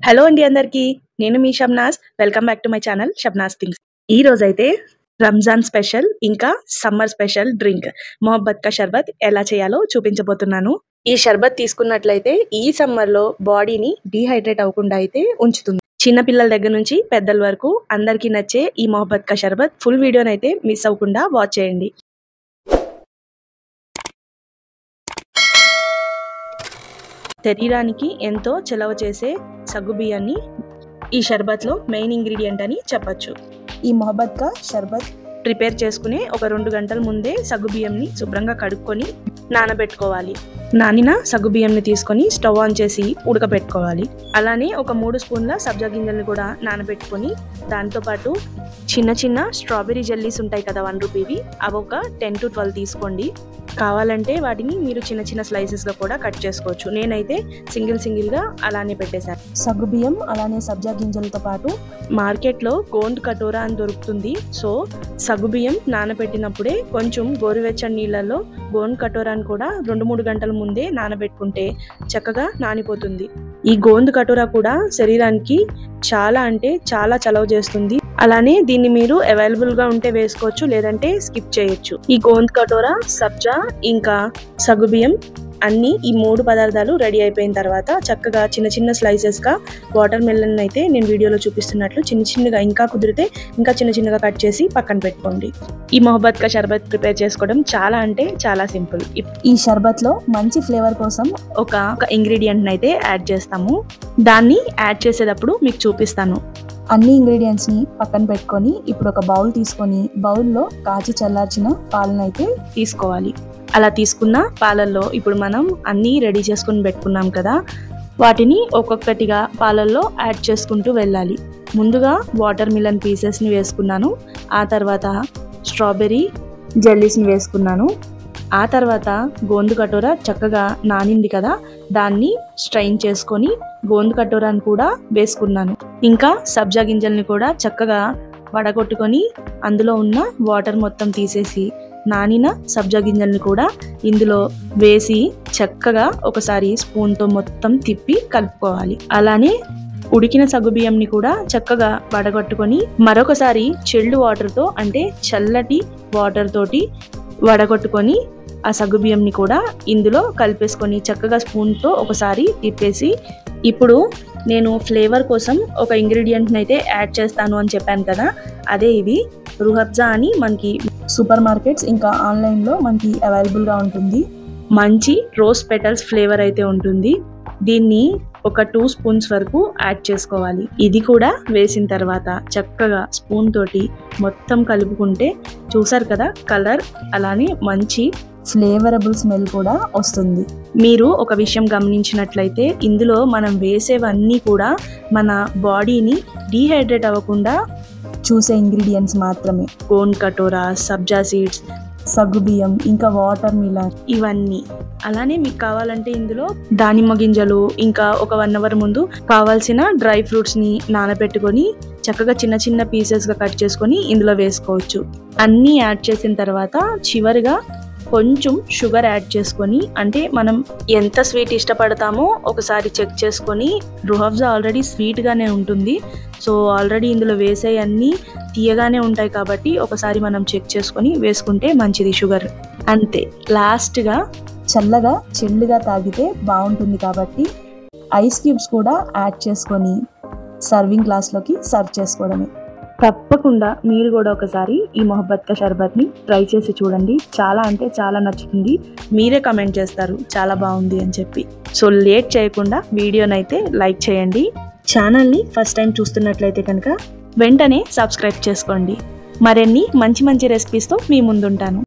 Hello అండి అందరికీ నేను మీ Shabnas welcome back to my channel Shabnas things. ఈ రోజు అయితే రంజాన్ స్పెషల్ ఇంకా సమ్మర్ స్పెషల్ డ్రింక్ మొహబ్బత్ కా షర్బత్ ఎలా చేయాలో చూపించబోతున్నాను. ఈ షర్బత్ తీసుకున్నట్లయితే ఈ సమ్మర్ లో బాడీని డీహైడ్రేట్ అవ్వకుండా అయితే ఉంచుతుంది. చిన్న పిల్లల దగ్గర నుంచి పెద్దల వరకు అందరికీ నచ్చే ఈ మొహబ్బత్ కా షర్బత్ ఫుల్ వీడియోని అయితే మిస్ అవ్వకుండా వాచ్ చేయండి. శరీరానికి ఎంతో చలవ చేసే సగ్గుబియ్యాన్ని ఈ షర్బత్లో మెయిన్ ఇంగ్రీడియంట్ అని చెప్పచ్చు. ఈ మొహబ్బత్ కా షర్బత్ ప్రిపేర్ చేసుకునే ఒక 2 గంటల ముందే సగ్గుబియ్యంని శుభ్రంగా కడుక్కొని నానబెట్టుకోవాలి. నానిన సగ్గుబియ్యంని తీసుకొని స్టవ్ ఆన్ చేసి ఉడకబెట్టుకోవాలి. అలానే ఒక 3 స్పూన్ల సబ్జా గింజల్ని కూడా నానబెట్టుకొని దాంతోపాటు చిన్న చిన్న స్ట్రాబెర్రీ జెల్లీస్ ఉంటాయి కదా 1 రూపీవి, అవి ఒక 10 to 12 తీసుకోండి. కావాలంటే వాటిని మీరు చిన్న చిన్న స్లైసెస్గా కూడా కట్ చేసుకోవచ్చు. నేనైతే సింగిల్గా అలానే పెట్టేశాను. సగ్గుబియ్యం అలానే సబ్జా గింజలతో పాటు మార్కెట్లో గోంద్ కటోరా అని దొరుకుతుంది. సో సగ్గుబియ్యం నానబెట్టినప్పుడే కొంచెం గోరువెచ్చని నీళ్ళలో గోంద్ కటోరాని కూడా 2-3 గంటల ముందే నానబెట్టుకుంటే చక్కగా నానిపోతుంది. ఈ గోంద్ కటోరా కూడా శరీరానికి చాలా అంటే చాలా చలవ చేస్తుంది. అలానే దీన్ని మీరు అవైలబుల్ గా ఉంటే వేసుకోవచ్చు, లేదంటే స్కిప్ చేయొచ్చు. ఈ గోంద్ కటోరా, సబ్జా ఇంకా సగ్గుబియ్యం అన్ని ఈ 3 పదార్థాలు రెడీ అయిపోయిన తర్వాత చక్కగా చిన్న చిన్న స్లైసెస్ గా వాటర్ మెలన్ అయితే నేను వీడియోలో చూపిస్తున్నట్లు చిన్నగా ఇంకా కుదిరితే ఇంకా చిన్నగా కట్ చేసి పక్కన పెట్టుకోండి. ఈ మొహబ్బత్ కా షర్బత్ ప్రిపేర్ చేసుకోవడం చాలా అంటే చాలా సింపుల్. ఈ షర్బత్ లో మంచి ఫ్లేవర్ కోసం ఒక ఇంగ్రీడియంట్ అయితే యాడ్ చేస్తాము. దాన్ని యాడ్ చేసేటప్పుడు మీకు చూపిస్తాను. అన్ని ఇంగ్రీడియంట్స్ ని పక్కన పెట్టుకొని ఇప్పుడు ఒక బౌల్ తీసుకొని బౌల్లో కాచి చల్లార్చిన పాలను అయితే తీసుకోవాలి. అలా తీసుకున్న పాలల్లో ఇప్పుడు మనం అన్నీ రెడీ చేసుకుని పెట్టుకున్నాం కదా, వాటిని ఒక్కొక్కటిగా పాలల్లో యాడ్ చేసుకుంటూ వెళ్ళాలి. ముందుగా వాటర్ మిలన్ పీసెస్ని వేసుకున్నాను. ఆ తర్వాత స్ట్రాబెర్రీ జెల్లీస్ని వేసుకున్నాను. ఆ తర్వాత గోంద్ కటోరా చక్కగా నానింది కదా, దాన్ని స్ట్రైన్ చేసుకొని గోంద్ కటోరాని కూడా వేసుకున్నాను. ఇంకా సబ్జా గింజల్ని కూడా చక్కగా వడగొట్టుకొని అందులో ఉన్న వాటర్ మొత్తం తీసేసి నానిన సబ్జా గింజల్ని కూడా ఇందులో వేసి చక్కగా ఒకసారి స్పూన్తో మొత్తం తిప్పి కలుపుకోవాలి. అలానే ఉడికిన సగ్గుబియ్యంని కూడా చక్కగా వడగొట్టుకొని మరొకసారి చిల్డ్ వాటర్తో అంటే చల్లటి వాటర్ తోటి వడగొట్టుకొని ఆ సగ్గుబియ్యంని కూడా ఇందులో కలిపేసుకొని చక్కగా స్పూన్తో ఒకసారి తిప్పేసి ఇప్పుడు నేను ఫ్లేవర్ కోసం ఒక ఇంగ్రీడియంట్ని అయితే యాడ్ చేస్తాను అని చెప్పాను కదా, అదే ఇది రూహబ్జా అని మనకి సూపర్ మార్కెట్స్ ఇంకా ఆన్లైన్లో మనకి అవైలబుల్గా ఉంటుంది. మంచి రోజ్ పెటల్స్ ఫ్లేవర్ అయితే ఉంటుంది. దీన్ని ఒక 2 స్పూన్స్ వరకు యాడ్ చేసుకోవాలి. ఇది కూడా వేసిన తర్వాత చక్కగా స్పూన్ తోటి మొత్తం కలుపుకుంటే చూసారు కదా కలర్, అలానే మంచి ఫ్లేవరబుల్ స్మెల్ కూడా వస్తుంది. మీరు ఒక విషయం గమనించినట్లయితే ఇందులో మనం వేసేవన్నీ కూడా మన బాడీని డీహైడ్రేట్ అవ్వకుండా చూసే ఇంగ్రీడియంట్స్ మాత్రమే. గోంద్ కటోరా, సబ్జా సీడ్స్, సగ్గుబియ్యం ఇంకా వాటర్ మిలన్ ఇవన్నీ. అలానే మీకు కావాలంటే ఇందులో దానిమ్మ గింజలు ఇంకా ఒక 1 అవర్ ముందు కావాల్సిన డ్రై ఫ్రూట్స్ని నానబెట్టుకొని చక్కగా చిన్న పీసెస్గా కట్ చేసుకొని ఇందులో వేసుకోవచ్చు. అన్నీ యాడ్ చేసిన తర్వాత చివరిగా కొంచెం షుగర్ యాడ్ చేసుకొని, అంటే మనం ఎంత స్వీట్ ఇష్టపడతామో ఒకసారి చెక్ చేసుకొని, రూహబ్జా ఆల్రెడీ స్వీట్గానే ఉంటుంది. సో ఆల్రెడీ ఇందులో వేసే అన్నీ తీయగానే ఉంటాయి కాబట్టి ఒకసారి మనం చెక్ చేసుకొని వేసుకుంటే మంచిది షుగర్. అంతే. లాస్ట్గా చల్లగా చిల్లుగా తాగితే బాగుంటుంది కాబట్టి ఐస్ క్యూబ్స్ కూడా యాడ్ చేసుకొని సర్వింగ్ గ్లాస్లోకి సర్వ్ చేసుకోవడమే. తప్పకుండా మీరు కూడా ఒకసారి ఈ మొహబ్బత్ కా షర్బత్ని ట్రై చేసి చూడండి. చాలా అంటే చాలా నచ్చుతుంది. మీరే కమెంట్ చేస్తారు చాలా బాగుంది అని చెప్పి. సో లేట్ చేయకుండా వీడియోనైతే లైక్ చేయండి. ఛానల్ని ఫస్ట్ టైం చూస్తున్నట్లయితే కనుక వెంటనే సబ్స్క్రైబ్ చేసుకోండి. మరిన్ని మంచి రెసిపీస్తో మీ ముందుంటాను.